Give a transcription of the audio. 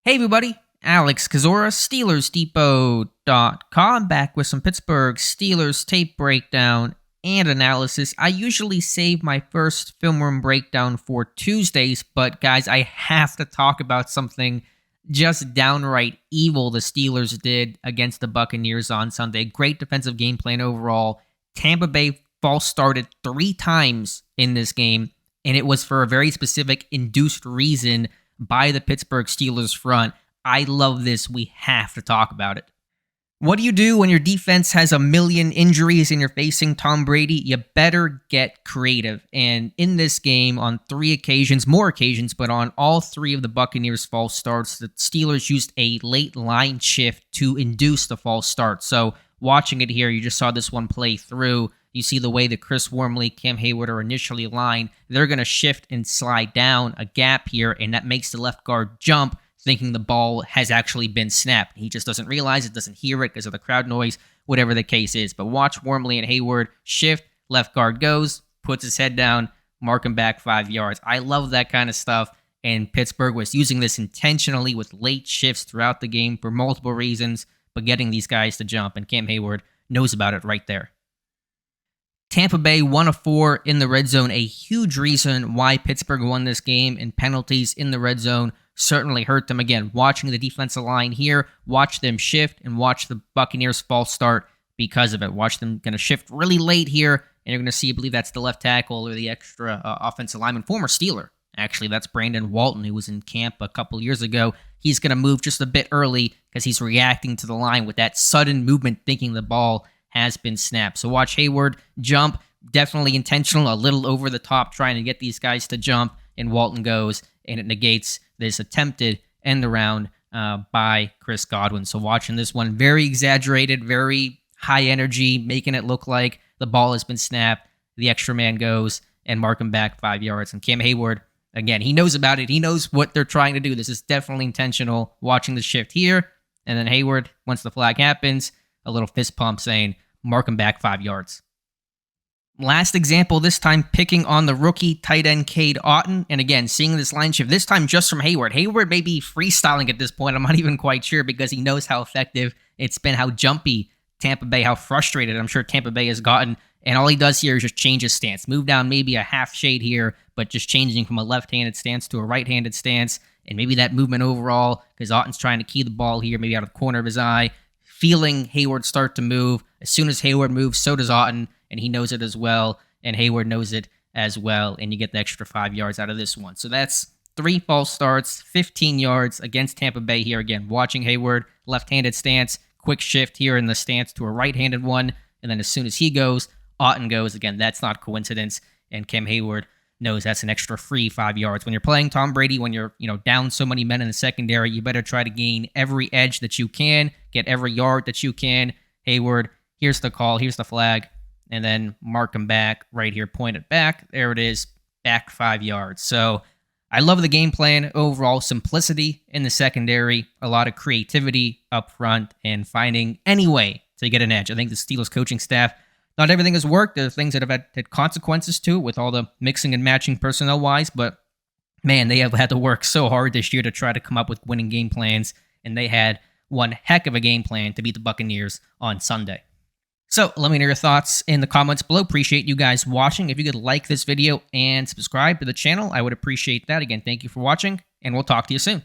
Hey everybody, Alex Kazora, SteelersDepot.com, back with some Pittsburgh Steelers tape breakdown and analysis. I usually save my first film room breakdown for Tuesdays, but guys, I have to talk about something just downright evil the Steelers did against the Buccaneers on Sunday. Great defensive game plan overall. Tampa Bay false started 3 times in this game, and it was for a very specific induced reason by the Pittsburgh Steelers front. I love this. We have to talk about it. What do you do when your defense has a million injuries and you're facing Tom Brady? You better get creative. And in this game, on 3 occasions, more occasions, but on all 3 of the Buccaneers' false starts, the Steelers used a late line shift to induce the false start. So watching it here, you just saw this one play through. You see the way that Chris Wormley, Cam Hayward are initially aligned. They're going to shift and slide down a gap here, and that makes the left guard jump, thinking the ball has actually been snapped. He just doesn't realize it, doesn't hear it because of the crowd noise, whatever the case is. But watch Wormley and Hayward shift, left guard goes, puts his head down, mark him back 5 yards. I love that kind of stuff, and Pittsburgh was using this intentionally with late shifts throughout the game for multiple reasons, but getting these guys to jump, and Cam Hayward knows about it right there. Tampa Bay 1 of 4 in the red zone, a huge reason why Pittsburgh won this game, and penalties in the red zone certainly hurt them. Again, watching the defensive line here, watch them shift and watch the Buccaneers false start because of it. Watch them going to shift really late here, and you're going to see, I believe that's the left tackle or the extra offensive lineman, former Steeler. Actually, that's Brandon Walton, who was in camp a couple years ago. He's going to move just a bit early because he's reacting to the line with that sudden movement, thinking the ball has been snapped. So watch Hayward jump, definitely intentional, a little over the top, trying to get these guys to jump, and Walton goes, and it negates this attempted end around by Chris Godwin. So watching this one, very exaggerated, very high energy, making it look like the ball has been snapped. The extra man goes and mark him back 5 yards. And Cam Hayward, again, he knows about it. He knows what they're trying to do. This is definitely intentional. Watching the shift here, and then Hayward, once the flag happens, a little fist pump saying, mark him back 5 yards. Last example, this time picking on the rookie tight end Cade Otton. And again, seeing this line shift, this time just from Hayward. Hayward may be freestyling at this point. I'm not even quite sure because he knows how effective it's been, how jumpy Tampa Bay, how frustrated I'm sure Tampa Bay has gotten. And all he does here is just change his stance. Move down maybe a half shade here, but just changing from a left-handed stance to a right-handed stance. And maybe that movement overall, because Otton's trying to key the ball here, maybe out of the corner of his eye. Feeling Hayward start to move. As soon as Hayward moves, so does Otton, and he knows it as well, and Hayward knows it as well, and you get the extra 5 yards out of this one. So that's 3 false starts, 15 yards against Tampa Bay here. Again, watching Hayward, left-handed stance, quick shift here in the stance to a right-handed one, and then as soon as he goes, Otton goes. Again, that's not coincidence, and Cam Hayward knows that's an extra free 5 yards. When you're playing Tom Brady, when you're down so many men in the secondary, you better try to gain every edge that you can, get every yard that you can. Hayward, here's the call, here's the flag, and then mark him back right here, point it back. There it is, back 5 yards. So I love the game plan overall, simplicity in the secondary, a lot of creativity up front, and finding any way to get an edge. I think the Steelers coaching staff, not everything has worked. There are things that have had consequences to it with all the mixing and matching personnel-wise, but man, they have had to work so hard this year to try to come up with winning game plans, and they had one heck of a game plan to beat the Buccaneers on Sunday. So let me know your thoughts in the comments below. Appreciate you guys watching. If you could like this video and subscribe to the channel, I would appreciate that. Again, thank you for watching, and we'll talk to you soon.